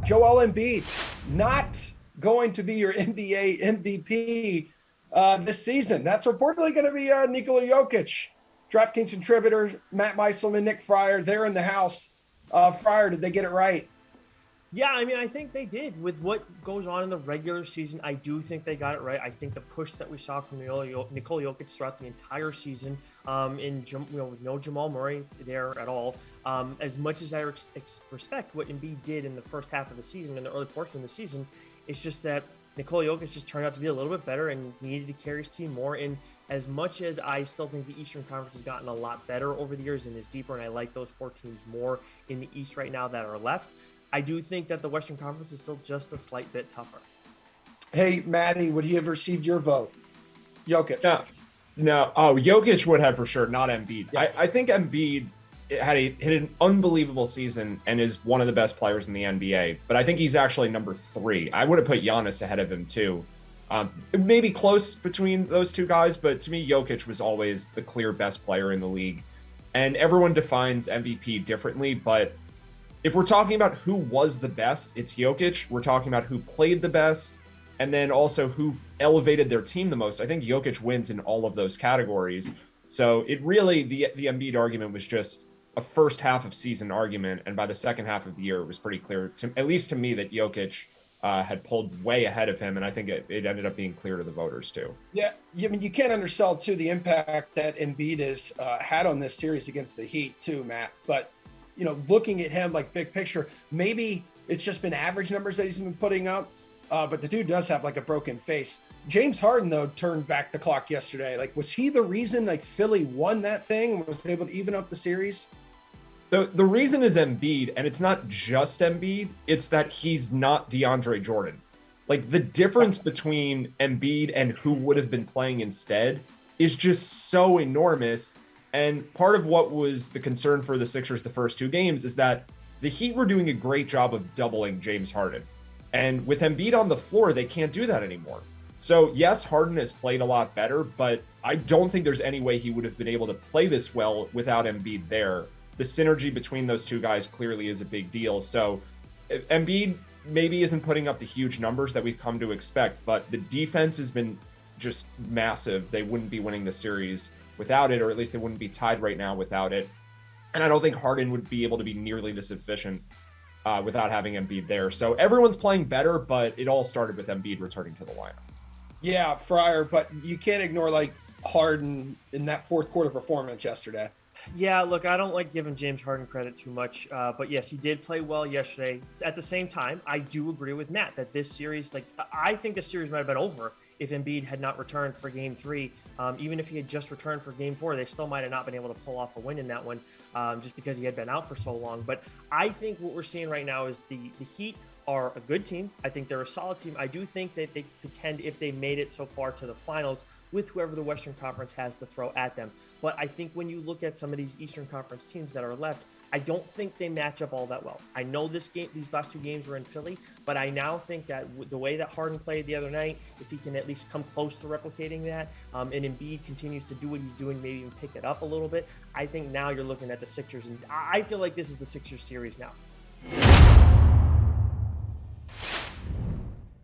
Joel Embiid, not going to be your NBA MVP this season. That's reportedly going to be Nikola Jokic. DraftKings contributor Matt Meiselman, Nick Friar, they're in the house. Friar, did they get it right? Yeah, I mean, I think they did. With what goes on in the regular season, I do think they got it right. I think the push that we saw from Nikola Jokic throughout the entire season, with no Jamal Murray there at all, as much as I respect what Embiid did in the first half of the season, in the early portion of the season, it's just that Nikola Jokic just turned out to be a little bit better and needed to carry his team more. And as much as I still think the Eastern Conference has gotten a lot better over the years and is deeper, and I like those 4 teams more in the East right now that are left, I do think that the Western Conference is still just a slight bit tougher. Hey, Maddie, would he have received your vote? Jokic. No. Oh, Jokic would have for sure, not Embiid. Yeah. I think Embiid hit an unbelievable season and is one of the best players in the NBA. But I think he's actually number 3. I would have put Giannis ahead of him too. Maybe close between those two guys, but to me, Jokic was always the clear best player in the league. And everyone defines MVP differently, but if we're talking about who was the best, it's Jokic. We're talking about who played the best, and then also who elevated their team the most. I think Jokic wins in all of those categories. So it really, the Embiid argument was just a first half of season argument, and by the second half of the year, it was pretty clear, at least to me, that Jokic had pulled way ahead of him, and I think it ended up being clear to the voters too. Yeah, I mean, you can't undersell too the impact that Embiid has had on this series against the Heat too, Matt. But looking at him like big picture, maybe it's just been average numbers that he's been putting up, but the dude does have like a broken face. James Harden, though, turned back the clock yesterday. Like, was he the reason like Philly won that thing and was able to even up the series? The reason is Embiid, and it's not just Embiid, it's that he's not DeAndre Jordan. Like, the difference between Embiid and who would have been playing instead is just so enormous. And part of what was the concern for the Sixers the first 2 games is that the Heat were doing a great job of doubling James Harden. And with Embiid on the floor, they can't do that anymore. So yes, Harden has played a lot better, but I don't think there's any way he would have been able to play this well without Embiid there. The synergy between those 2 guys clearly is a big deal. So Embiid maybe isn't putting up the huge numbers that we've come to expect, but the defense has been just massive. They wouldn't be winning the series without it, or at least they wouldn't be tied right now without it. And I don't think Harden would be able to be nearly this efficient without having Embiid there. So everyone's playing better, but it all started with Embiid returning to the lineup. Yeah, Friar, but you can't ignore like Harden in that fourth quarter performance yesterday. Yeah, look, I don't like giving James Harden credit too much, but yes, he did play well yesterday. At the same time, I do agree with Matt that this series, I think the series might have been over if Embiid had not returned for Game 3. Even if he had just returned for Game 4, they still might have not been able to pull off a win in that one, just because he had been out for so long. But I think what we're seeing right now is the Heat are a good team. I think they're a solid team. I do think that they could contend if they made it so far to the finals with whoever the Western Conference has to throw at them. But I think when you look at some of these Eastern Conference teams that are left, I don't think they match up all that well. I know these last 2 games were in Philly, but I now think that the way that Harden played the other night, if he can at least come close to replicating that, and Embiid continues to do what he's doing, maybe even pick it up a little bit, I think now you're looking at the Sixers, and I feel like this is the Sixers series now.